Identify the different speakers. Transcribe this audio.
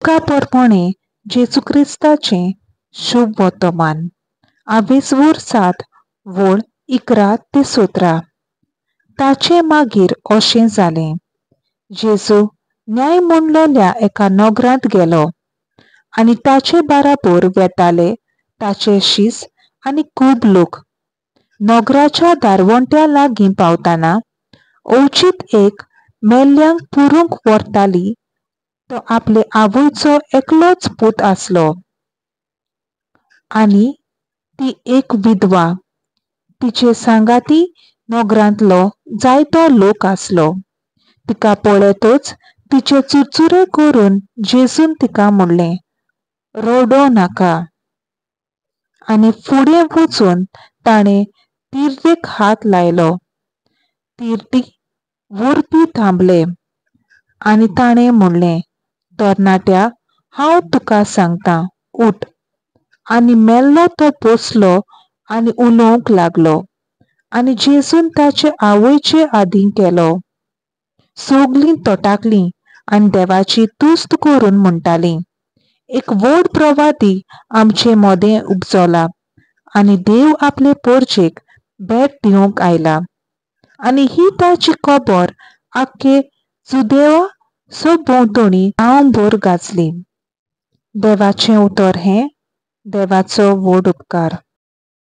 Speaker 1: तुका पोरपणे जेजू क्रिस्ताचे शुभ वर्तमान 27 वोळ 11 ते 17। ताचे मागीर अशें जालें, जेजू न्याय म्हणलेल्या एका नगरांत गेलो आनी ताचे बाराबर वेताले ताचे शीस आनी खूब लोक। नगराच्या दारवंट्या लागीं पावतना ओचीत एक मेल्ल्यांक पुरूंक व्हरताली तो आपले आवयचो एकलोच पूत आसलो आनी ती एक विधवा। तिचे सांगाती नगरांतलो जायतो लोक आसलो। तिका पळयतच तिचे चुरचुरे करून जेजून तिका म्हणलें, रडो नाका। आनी फुडें वचून ताणें तिर्तेक हात लायलो। तिर्ती व्हरपी थांबले आनी ताणें म्हणलें, तरणाट्या, हांव तुका सांगतां, उठ। आनी मेल्लो तो बसलो आनी उलोवंक लागलो। आनी जेजून ताचे आवयचे आदीं केलो। सगळीं तोटाकलीं आनी देवाची तुस्त करून म्हणटालीं, एक व्हड प्रवादी आमचे मोदें उपजला आनी देव आपले परजेक भेट दिवंक आयला। आनी ही ताची खबर आख्खे जुदेवा भोंवतणी गांवभर गाजली। देवाचें उतर हें, देवाचो व्हड उपकार।